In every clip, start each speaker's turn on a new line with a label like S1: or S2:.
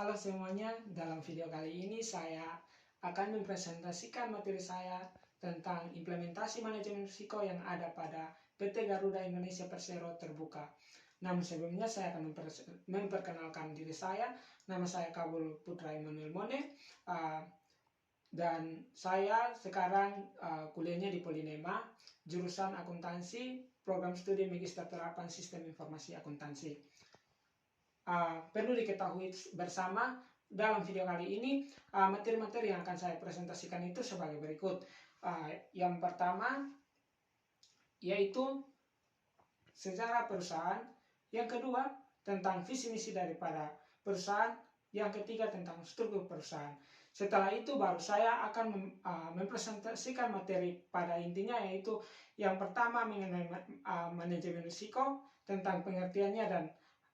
S1: Halo semuanya, dalam video kali ini saya akan mempresentasikan materi saya tentang implementasi manajemen risiko yang ada pada PT Garuda Indonesia Persero Terbuka. Namun sebelumnya saya akan memperkenalkan diri saya. Nama saya Kabul Putra Emmanuel Mone, dan saya sekarang kuliahnya di Polinema, jurusan akuntansi, program studi Magister Terapan Sistem Informasi Akuntansi. Perlu diketahui bersama dalam video kali ini materi-materi yang akan saya presentasikan itu sebagai berikut. Yang pertama yaitu sejarah perusahaan, yang kedua tentang visi misi daripada perusahaan, yang ketiga tentang struktur perusahaan. Setelah itu baru saya akan mempresentasikan materi pada intinya, yaitu yang pertama mengenai manajemen risiko, tentang pengertiannya dan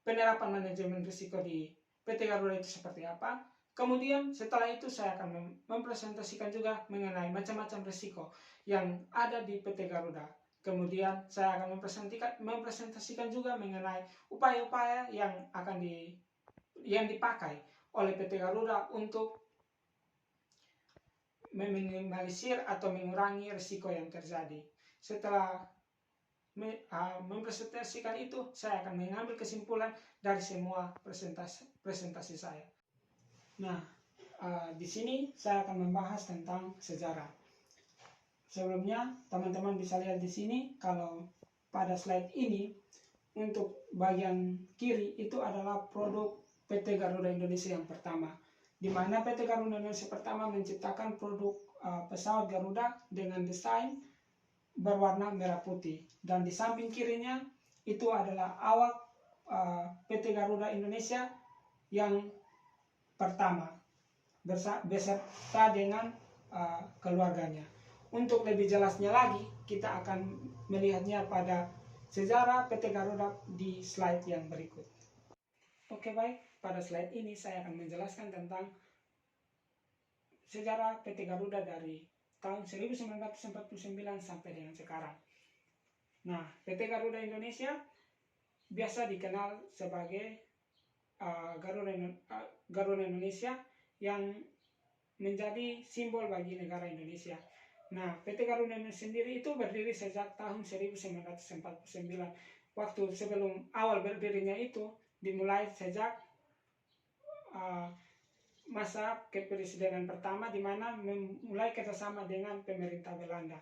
S1: penerapan manajemen risiko di PT Garuda itu seperti apa. Kemudian setelah itu saya akan mempresentasikan juga mengenai macam-macam risiko yang ada di PT Garuda. Kemudian saya akan mempresentasikan juga mengenai upaya-upaya yang dipakai oleh PT Garuda untuk meminimalisir atau mengurangi risiko yang terjadi. Setelah mempresentasikan itu, saya akan mengambil kesimpulan dari semua presentasi saya. Nah, di sini saya akan membahas tentang sejarah. Sebelumnya, teman-teman bisa lihat di sini kalau pada slide ini untuk bagian kiri itu adalah produk PT Garuda Indonesia yang pertama, di mana PT Garuda Indonesia pertama menciptakan produk pesawat Garuda dengan desain berwarna merah putih, dan di samping kirinya itu adalah awak PT Garuda Indonesia yang pertama beserta dengan keluarganya. Untuk lebih jelasnya lagi, kita akan melihatnya pada sejarah PT Garuda di slide yang berikut. Oke, baik, pada slide ini saya akan menjelaskan tentang sejarah PT Garuda dari tahun 1949 sampai dengan sekarang. Nah, PT Garuda Indonesia biasa dikenal sebagai Garuda Indonesia yang menjadi simbol bagi negara Indonesia. Nah, PT Garuda Indonesia sendiri itu berdiri sejak tahun 1949. Waktu sebelum awal berdirinya itu dimulai sejak masa kepresidenan pertama, di mana memulai kerjasama dengan pemerintah Belanda.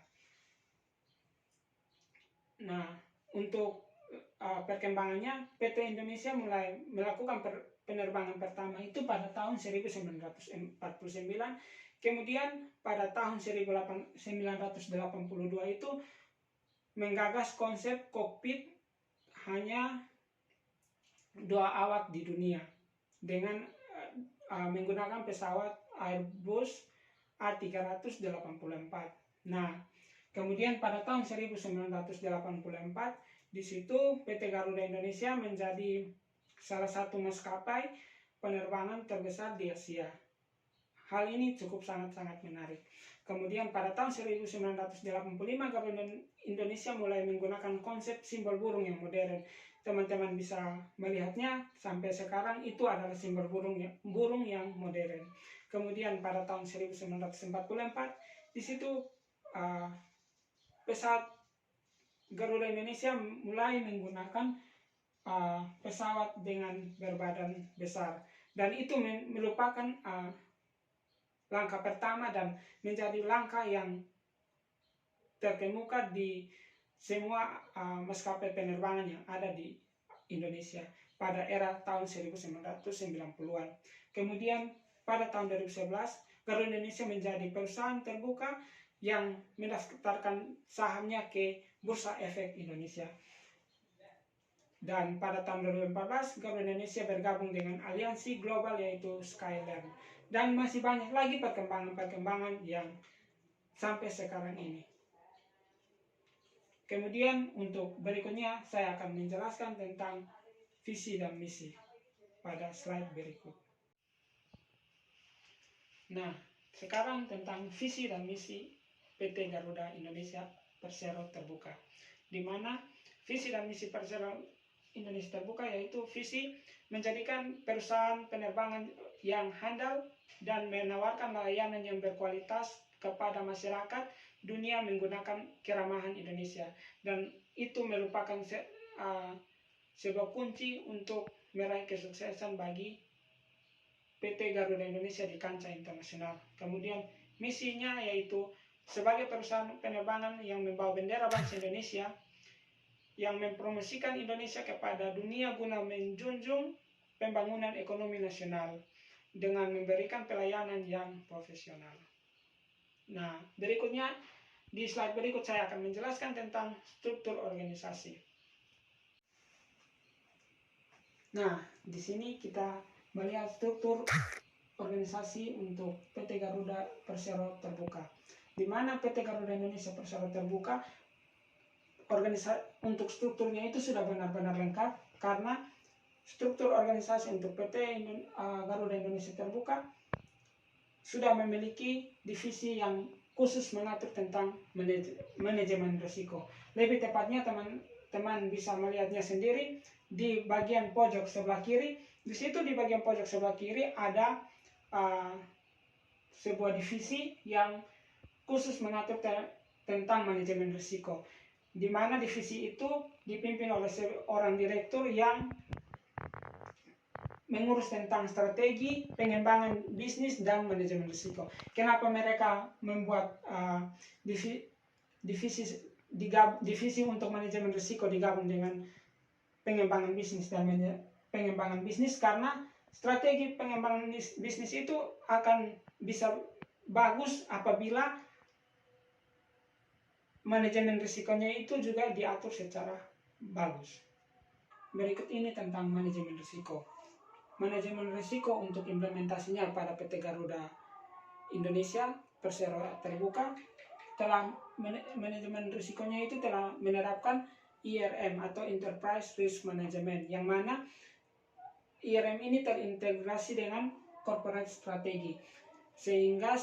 S1: Nah, untuk perkembangannya, PT Indonesia mulai melakukan penerbangan pertama itu pada tahun 1949. Kemudian pada tahun 1982 itu menggagas konsep kokpit hanya 2 awak di dunia dengan menggunakan pesawat Airbus A384. Nah, kemudian pada tahun 1984 di situ PT Garuda Indonesia menjadi salah satu maskapai penerbangan terbesar di Asia. Hal ini cukup sangat-sangat menarik. Kemudian pada tahun 1985 Garuda Indonesia mulai menggunakan konsep simbol burung yang modern. Teman-teman bisa melihatnya sampai sekarang itu adalah simbol burung yang modern. Kemudian pada tahun 1944 di situ pesawat Garuda Indonesia mulai menggunakan pesawat dengan berbadan besar, dan itu merupakan langkah pertama dan menjadi langkah yang terkemuka di semua maskapai penerbangan yang ada di Indonesia pada era tahun 1990-an. Kemudian pada tahun 2011 Garuda Indonesia menjadi perusahaan terbuka yang mendaftarkan sahamnya ke Bursa Efek Indonesia. Dan pada tahun 2014 Garuda Indonesia bergabung dengan aliansi global yaitu Skyline. Dan masih banyak lagi perkembangan yang sampai sekarang ini. Kemudian untuk berikutnya saya akan menjelaskan tentang visi dan misi pada slide berikut. Nah, sekarang tentang visi dan misi PT Garuda Indonesia Persero Terbuka, di mana visi dan misi Persero Indonesia Terbuka yaitu visi menjadikan perusahaan penerbangan yang handal dan menawarkan layanan yang berkualitas kepada masyarakat dunia menggunakan keramahan Indonesia, dan itu merupakan sebuah kunci untuk meraih kesuksesan bagi PT Garuda Indonesia di kancah internasional. Kemudian misinya yaitu sebagai perusahaan penerbangan yang membawa bendera bangsa Indonesia, yang mempromosikan Indonesia kepada dunia guna menjunjung pembangunan ekonomi nasional dengan memberikan pelayanan yang profesional. Nah, berikutnya di slide berikut saya akan menjelaskan tentang struktur organisasi. Nah, di sini kita melihat struktur organisasi untuk PT Garuda Persero Terbuka, di mana PT Garuda Indonesia Persero Terbuka untuk strukturnya itu sudah benar-benar lengkap, karena struktur organisasi untuk PT Garuda Indonesia Terbuka sudah memiliki divisi yang khusus mengatur tentang manajemen risiko. Lebih tepatnya teman-teman bisa melihatnya sendiri di bagian pojok sebelah kiri. Di situ di bagian pojok sebelah kiri ada sebuah divisi yang khusus mengatur tentang manajemen risiko, di mana divisi itu dipimpin oleh seorang direktur yang mengurus tentang strategi, pengembangan bisnis, dan manajemen risiko. Kenapa mereka membuat divisi untuk manajemen risiko digabung dengan pengembangan bisnis dan pengembangan bisnis? Karena strategi pengembangan bisnis itu akan bisa bagus apabila manajemen risikonya itu juga diatur secara bagus. Berikut ini tentang manajemen risiko. Manajemen risiko untuk implementasinya pada PT Garuda Indonesia Persero Terbuka telah manajemen risikonya itu telah menerapkan IRM atau Enterprise Risk Management, yang mana IRM ini terintegrasi dengan corporate strategi, sehingga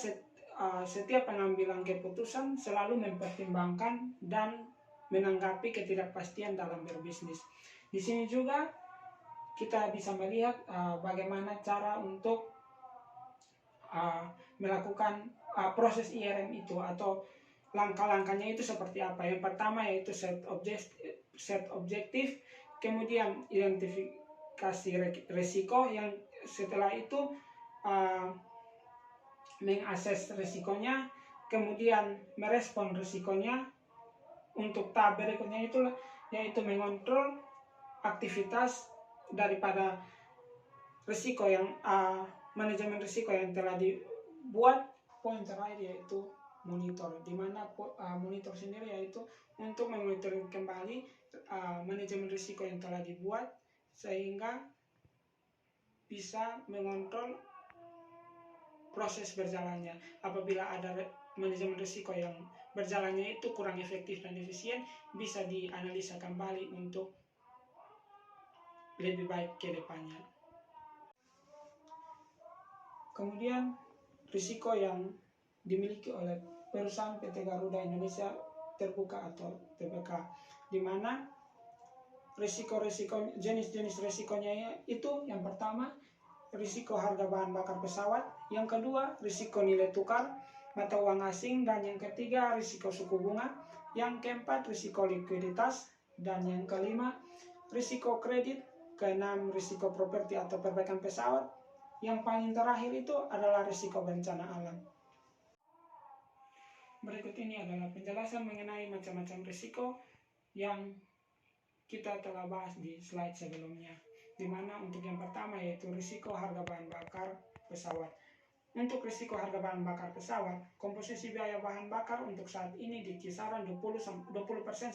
S1: setiap pengambilan keputusan selalu mempertimbangkan dan menanggapi ketidakpastian dalam berbisnis. Di sini juga kita bisa melihat bagaimana cara untuk melakukan proses IRM itu, atau langkah-langkahnya itu seperti apa. Yang pertama yaitu set objektif, kemudian identifikasi risiko, yang setelah itu mengakses risikonya, kemudian merespon risikonya. Untuk tahap berikutnya itu yaitu mengontrol aktivitas daripada risiko yang manajemen risiko yang telah dibuat. Poin terakhir yaitu monitor, di mana monitor sendiri yaitu untuk memonitoring kembali manajemen risiko yang telah dibuat, sehingga bisa mengontrol proses berjalannya. Apabila ada manajemen risiko yang berjalannya itu kurang efektif dan efisien, bisa dianalisa kembali untuk lebih baik ke depannya. Kemudian risiko yang dimiliki oleh perusahaan PT Garuda Indonesia Terbuka atau TBK, di mana risiko-risiko, jenis-jenis risikonya itu yang pertama risiko harga bahan bakar pesawat, yang kedua risiko nilai tukar mata uang asing, dan yang ketiga risiko suku bunga, yang keempat risiko likuiditas, dan yang kelima risiko kredit, keenam risiko properti atau perbaikan pesawat, yang paling terakhir itu adalah risiko bencana alam. Berikut ini adalah penjelasan mengenai macam-macam risiko yang kita telah bahas di slide sebelumnya, di mana untuk yang pertama yaitu risiko harga bahan bakar pesawat. Untuk risiko harga bahan bakar pesawat, komposisi biaya bahan bakar untuk saat ini di kisaran 20%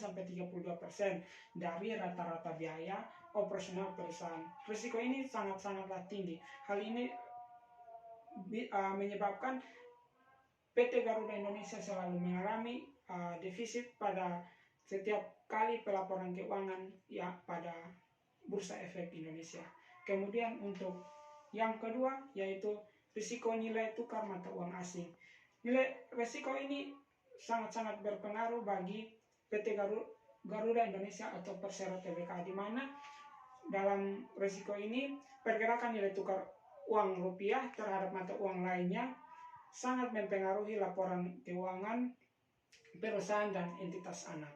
S1: sampai 32% dari rata-rata biaya operasional perusahaan. Risiko ini sangat-sangatlah tinggi. Hal ini menyebabkan PT Garuda Indonesia selalu mengalami defisit pada setiap kali pelaporan keuangan ya pada Bursa Efek Indonesia. Kemudian untuk yang kedua yaitu risiko nilai tukar mata uang asing. Risiko ini sangat-sangat berpengaruh bagi PT Garuda Indonesia atau Persero Tbk, di mana dalam risiko ini pergerakan nilai tukar uang rupiah terhadap mata uang lainnya sangat mempengaruhi laporan keuangan perusahaan dan entitas anak.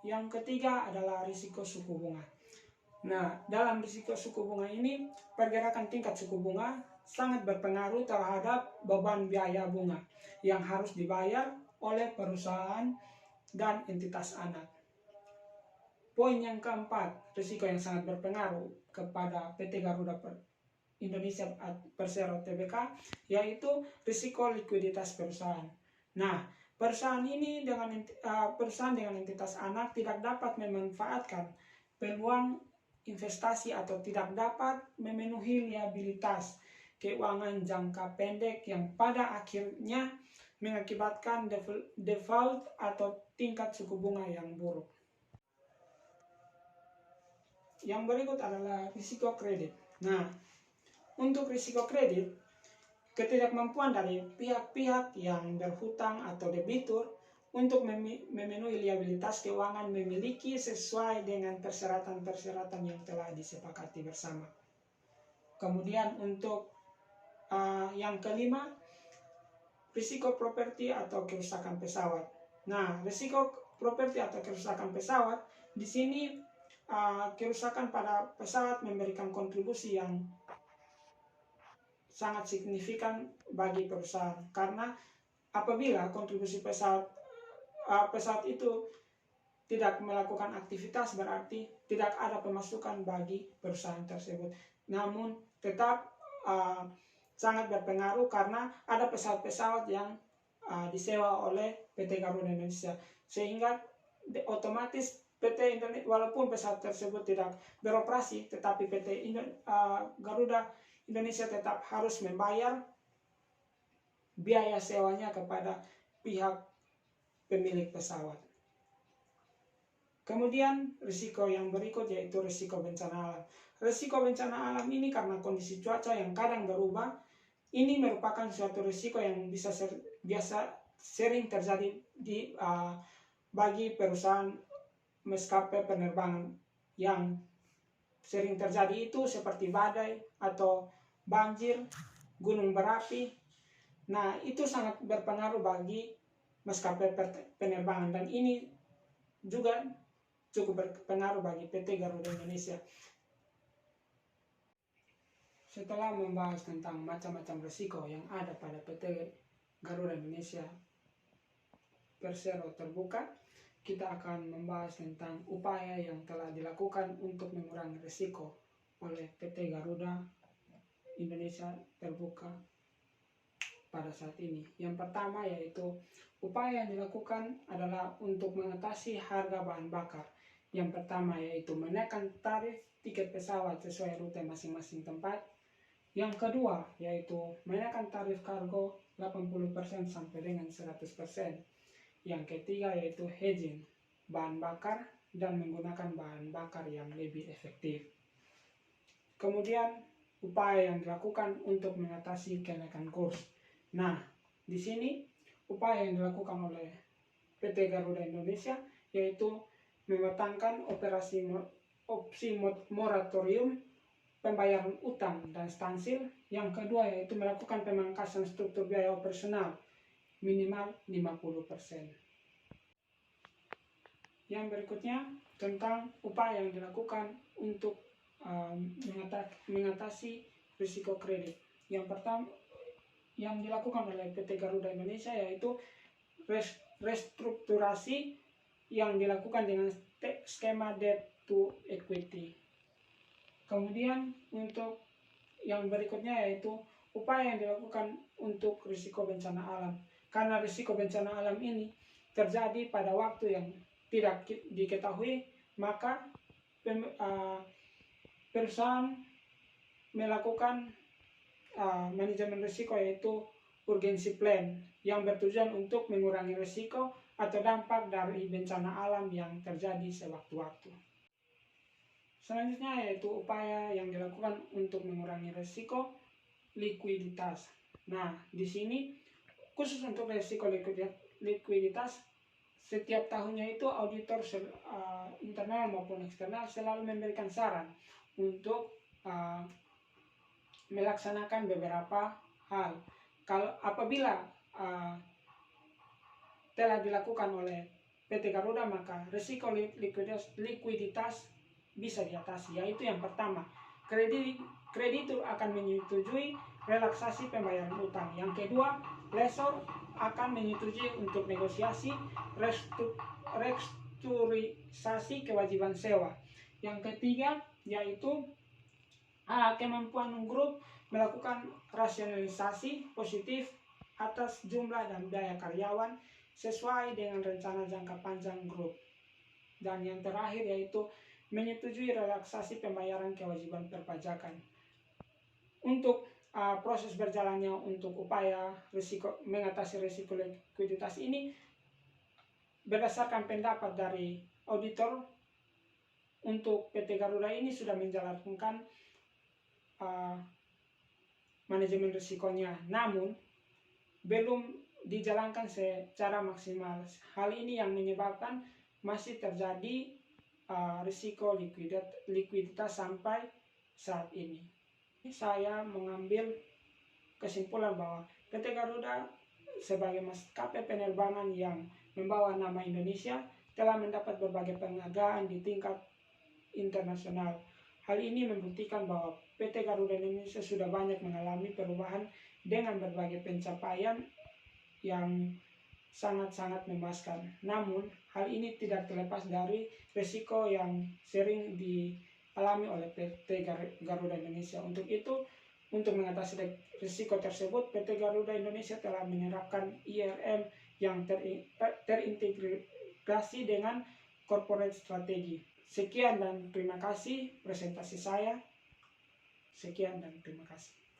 S1: Yang ketiga adalah risiko suku bunga. Nah, dalam risiko suku bunga ini, pergerakan tingkat suku bunga sangat berpengaruh terhadap beban biaya bunga yang harus dibayar oleh perusahaan dan entitas anak. Poin yang keempat, risiko yang sangat berpengaruh kepada PT Garuda Indonesia Persero Tbk, yaitu risiko likuiditas perusahaan. Nah, perusahaan dengan entitas anak tidak dapat memanfaatkan peluang investasi atau tidak dapat memenuhi liabilitas keuangan jangka pendek yang pada akhirnya mengakibatkan default atau tingkat suku bunga yang buruk. Yang berikut adalah risiko kredit. Nah, untuk risiko kredit, ketidakmampuan dari pihak-pihak yang berhutang atau debitur untuk memenuhi liabilitas keuangan memiliki sesuai dengan persyaratan-persyaratan yang telah disepakati bersama. Kemudian untuk yang kelima, risiko properti atau kerusakan pesawat. Nah, risiko properti atau kerusakan pesawat di sini kerusakan pada pesawat memberikan kontribusi yang sangat signifikan bagi perusahaan, karena apabila kontribusi pesawat itu tidak melakukan aktivitas, berarti tidak ada pemasukan bagi perusahaan tersebut. Namun tetap sangat berpengaruh karena ada pesawat-pesawat yang disewa oleh PT Garuda Indonesia, sehingga otomatis PT Indonesia, walaupun pesawat tersebut tidak beroperasi, tetapi PT Garuda Indonesia tetap harus membayar biaya sewanya kepada pihak pemilik pesawat. Kemudian risiko yang berikut yaitu risiko bencana alam. Risiko bencana alam ini karena kondisi cuaca yang kadang berubah, ini merupakan suatu risiko yang biasa sering terjadi bagi perusahaan maskapai penerbangan. Yang sering terjadi itu seperti badai atau banjir, gunung berapi. Nah, itu sangat berpengaruh bagi maskapai penerbangan, dan ini juga cukup berpengaruh bagi PT Garuda Indonesia. Setelah membahas tentang macam-macam risiko yang ada pada PT Garuda Indonesia Persero Terbuka, kita akan membahas tentang upaya yang telah dilakukan untuk mengurangi risiko oleh PT Garuda Indonesia Terbuka pada saat ini. Yang pertama yaitu upaya yang dilakukan adalah untuk mengatasi harga bahan bakar. Yang pertama yaitu menaikkan tarif tiket pesawat sesuai rute masing-masing tempat. Yang kedua yaitu menaikkan tarif kargo 80% sampai dengan 100%. Yang ketiga yaitu hedging bahan bakar dan menggunakan bahan bakar yang lebih efektif. Kemudian upaya yang dilakukan untuk mengatasi kenaikan kurs. Nah, di sini upaya yang dilakukan oleh PT Garuda Indonesia yaitu mematangkan opsi moratorium pembayaran utang dan stansil. Yang kedua yaitu melakukan pemangkasan struktur biaya operasional minimal 50%. Yang berikutnya tentang upaya yang dilakukan untuk mengatasi risiko kredit. Yang pertama yang dilakukan oleh PT Garuda Indonesia yaitu restrukturasi yang dilakukan dengan skema debt to equity. Kemudian untuk yang berikutnya yaitu upaya yang dilakukan untuk risiko bencana alam. Karena risiko bencana alam ini terjadi pada waktu yang tidak diketahui, maka perusahaan melakukan manajemen risiko yaitu urgency plan yang bertujuan untuk mengurangi risiko atau dampak dari bencana alam yang terjadi sewaktu-waktu. Selanjutnya yaitu upaya yang dilakukan untuk mengurangi risiko likuiditas. Nah, di sini khusus untuk risiko likuiditas, setiap tahunnya itu auditor internal maupun eksternal selalu memberikan saran untuk melaksanakan beberapa hal. Kalau apabila telah dilakukan oleh PT Garuda, maka risiko likuiditas bisa diatasi, yaitu yang pertama, kreditur akan menyetujui relaksasi pembayaran utang. Yang kedua, lessor akan menyetujui untuk negosiasi restrukturisasi kewajiban sewa. Yang ketiga, yaitu kemampuan grup melakukan rasionalisasi positif atas jumlah dan biaya karyawan sesuai dengan rencana jangka panjang grup. Dan yang terakhir yaitu menyetujui relaksasi pembayaran kewajiban perpajakan. Untuk proses berjalannya untuk upaya mengatasi risiko likuiditas ini, berdasarkan pendapat dari auditor, untuk PT Garuda ini sudah menjalankan manajemen risikonya, namun belum dijalankan secara maksimal. Hal ini yang menyebabkan masih terjadi risiko likuiditas sampai saat ini. Saya mengambil kesimpulan bahwa PT Garuda sebagai maskapai penerbangan yang membawa nama Indonesia telah mendapat berbagai penghargaan di tingkat internasional. Hal ini membuktikan bahwa PT Garuda Indonesia sudah banyak mengalami perubahan dengan berbagai pencapaian yang sangat-sangat memuaskan. Namun, hal ini tidak terlepas dari risiko yang sering dialami oleh PT Garuda Indonesia. Untuk itu, untuk mengatasi risiko tersebut, PT Garuda Indonesia telah menerapkan IRM yang terintegrasi dengan corporate strategi. Sekian dan terima kasih presentasi saya. Sekian dan terima kasih.